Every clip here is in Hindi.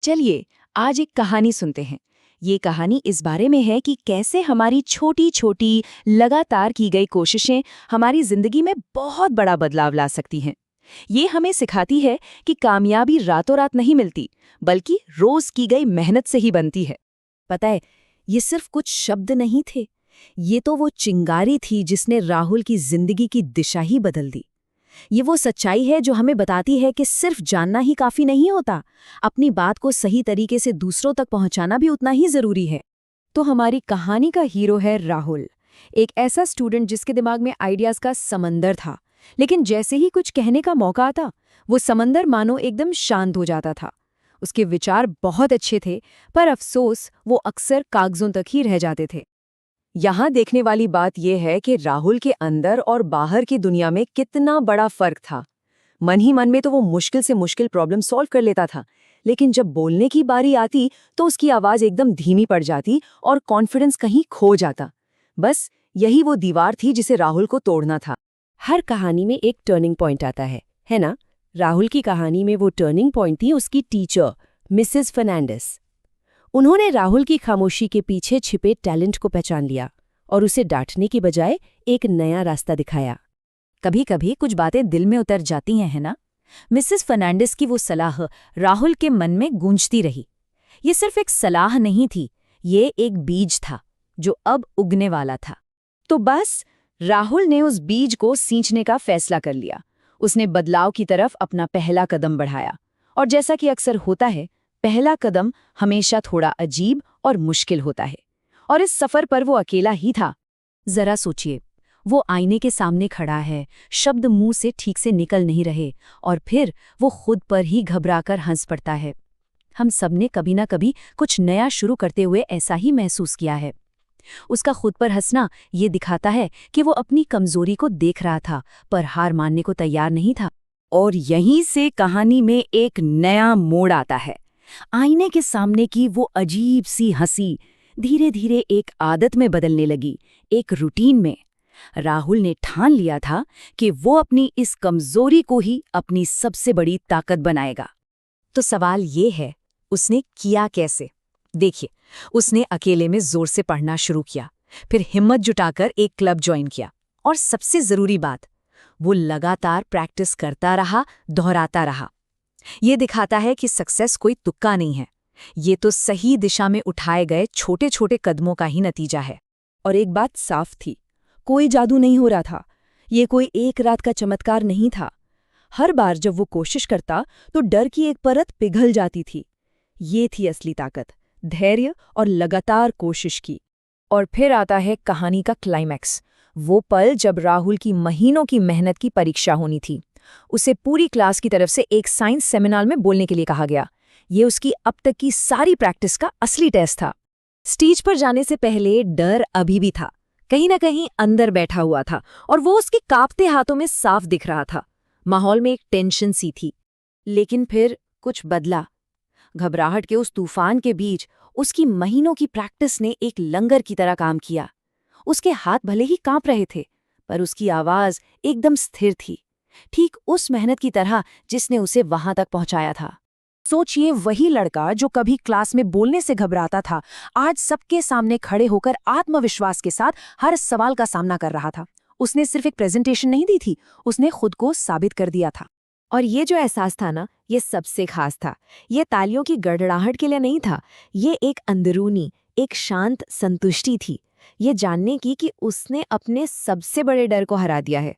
चलिए आज एक कहानी सुनते हैं। ये कहानी इस बारे में है कि कैसे हमारी छोटी छोटी लगातार की गई कोशिशें हमारी जिंदगी में बहुत बड़ा बदलाव ला सकती हैं। ये हमें सिखाती है कि कामयाबी रातों रात नहीं मिलती, बल्कि रोज की गई मेहनत से ही बनती है। पता है, ये सिर्फ कुछ शब्द नहीं थे। ये तो वो चिंगारी थी जिसने राहुल की जिंदगी की दिशा ही बदल दी। ये वो सच्चाई है जो हमें बताती है कि सिर्फ जानना ही काफी नहीं होता, अपनी बात को सही तरीके से दूसरों तक पहुंचाना भी उतना ही जरूरी है। तो हमारी कहानी का हीरो है राहुल, एक ऐसा स्टूडेंट जिसके दिमाग में आइडियाज का समंदर था। लेकिन जैसे ही कुछ कहने का मौका आता, वो समंदर मानो एकदम शांत हो जाता था। उसके विचार बहुत अच्छे थे, पर अफसोस वो अक्सर कागजों तक ही रह जाते थे। यहाँ देखने वाली बात यह है कि राहुल के अंदर और बाहर की दुनिया में कितना बड़ा फर्क था। मन ही मन में तो वो मुश्किल से मुश्किल प्रॉब्लम सॉल्व कर लेता था, लेकिन जब बोलने की बारी आती तो उसकी आवाज एकदम धीमी पड़ जाती और कॉन्फिडेंस कहीं खो जाता। बस यही वो दीवार थी जिसे राहुल को तोड़ना था। हर कहानी में एक टर्निंग पॉइंट आता है ना? राहुल की कहानी में वो टर्निंग पॉइंट थी उसकी टीचर, मिसेस फर्नांडिस। उन्होंने राहुल की खामोशी के पीछे छिपे टैलेंट को पहचान लिया और उसे डांटने की बजाय एक नया रास्ता दिखाया। कभी कभी कुछ बातें दिल में उतर जाती हैं, है ना? मिसेस फर्नांडिस की वो सलाह राहुल के मन में गूंजती रही। ये सिर्फ एक सलाह नहीं थी, ये एक बीज था जो अब उगने वाला था। तो बस राहुल ने उस बीज को सींचने का फैसला कर लिया। उसने बदलाव की तरफ अपना पहला कदम बढ़ाया। और जैसा कि अक्सर होता है, पहला कदम हमेशा थोड़ा अजीब और मुश्किल होता है। और इस सफर पर वो अकेला ही था। जरा सोचिए, वो आईने के सामने खड़ा है, शब्द मुंह से ठीक से निकल नहीं रहे, और फिर वो खुद पर ही घबराकर हंस पड़ता है। हम सबने कभी ना कभी कुछ नया शुरू करते हुए ऐसा ही महसूस किया है। उसका खुद पर हंसना ये दिखाता है कि वो अपनी कमजोरी को देख रहा था, पर हार मानने को तैयार नहीं था। और यहीं से कहानी में एक नया मोड़ आता है। आईने के सामने की वो अजीब सी हंसी धीरे धीरे एक आदत में बदलने लगी, एक रूटीन में। राहुल ने ठान लिया था कि वो अपनी इस कमजोरी को ही अपनी सबसे बड़ी ताकत बनाएगा। तो सवाल ये है, उसने किया कैसे? देखिए, उसने अकेले में जोर से पढ़ना शुरू किया, फिर हिम्मत जुटाकर एक क्लब ज्वाइन किया, और सबसे जरूरी बात, वो लगातार प्रैक्टिस करता रहा, दोहराता रहा। ये दिखाता है कि सक्सेस कोई तुक्का नहीं है, ये तो सही दिशा में उठाए गए छोटे छोटे कदमों का ही नतीजा है। और एक बात साफ थी, कोई जादू नहीं हो रहा था। ये कोई एक रात का चमत्कार नहीं था। हर बार जब वो कोशिश करता तो डर की एक परत पिघल जाती थी। ये थी असली ताकत, धैर्य और लगातार कोशिश की। और फिर आता है कहानी का क्लाइमैक्स, वो पल जब राहुल की महीनों की मेहनत की परीक्षा होनी थी। उसे पूरी क्लास की तरफ से एक साइंस सेमिनार में बोलने के लिए कहा गया। ये उसकी अब तक की सारी प्रैक्टिस का असली टेस्ट था। स्टेज पर जाने से पहले डर अभी भी था, कहीं ना कहीं अंदर बैठा हुआ था, और वो उसके कांपते हाथों में साफ दिख रहा था। माहौल में एक टेंशन सी थी। लेकिन फिर कुछ बदला। घबराहट के उस तूफान के बीच उसकी महीनों की प्रैक्टिस ने एक लंगर की तरह काम किया। उसके हाथ भले ही कांप रहे थे, पर उसकी आवाज एकदम स्थिर थी, ठीक उस मेहनत की तरह जिसने उसे वहां तक पहुंचाया था। सोचिए, वही लड़का जो कभी क्लास में बोलने से घबराता था, आज सबके सामने खड़े होकर आत्मविश्वास के साथ हर सवाल का सामना कर रहा था। उसने सिर्फ एक प्रेजेंटेशन नहीं दी थी, उसने खुद को साबित कर दिया था। और ये जो एहसास था ना, ये सबसे खास था। ये तालियों की गड़गड़ाहट के लिए नहीं था, ये एक अंदरूनी, एक शांत संतुष्टि थी, ये जानने की कि उसने अपने सबसे बड़े डर को हरा दिया है।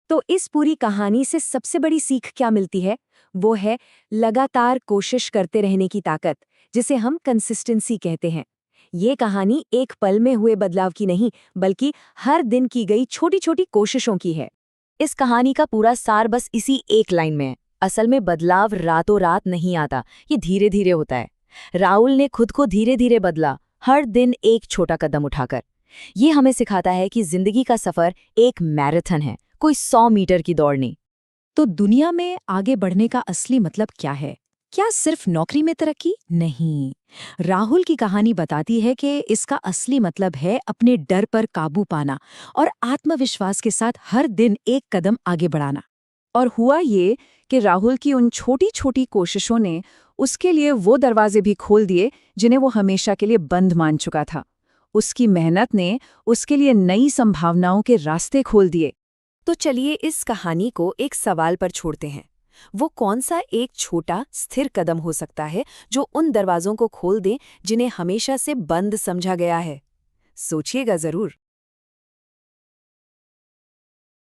तो इस पूरी कहानी से सबसे बड़ी सीख क्या मिलती है? वो है लगातार कोशिश करते रहने की ताकत, जिसे हम कंसिस्टेंसी कहते हैं। ये कहानी एक पल में हुए बदलाव की नहीं, बल्कि हर दिन की गई छोटी छोटी कोशिशों की है। इस कहानी का पूरा सार बस इसी एक लाइन में है। असल में बदलाव रातों रात नहीं आता, ये धीरे धीरे होता है। राहुल ने खुद को धीरे धीरे बदला, हर दिन एक छोटा कदम उठाकर। ये हमें सिखाता है कि जिंदगी का सफर एक मैराथन है, कोई 100 मीटर की दौड़ नहीं। तो दुनिया में आगे बढ़ने का असली मतलब क्या है? क्या सिर्फ नौकरी में तरक्की? नहीं। राहुल की कहानी बताती है कि इसका असली मतलब है अपने डर पर काबू पाना और आत्मविश्वास के साथ हर दिन एक कदम आगे बढ़ाना। और हुआ ये कि राहुल की उन छोटी छोटी कोशिशों ने उसके लिए वो दरवाजे भी खोल दिए जिन्हें वो हमेशा के लिए बंद मान चुका था। उसकी मेहनत ने उसके लिए नई संभावनाओं के रास्ते खोल दिए। तो चलिए इस कहानी को एक सवाल पर छोड़ते हैं। वो कौन सा एक छोटा स्थिर कदम हो सकता है जो उन दरवाजों को खोल दे जिन्हें हमेशा से बंद समझा गया है? सोचिएगा जरूर।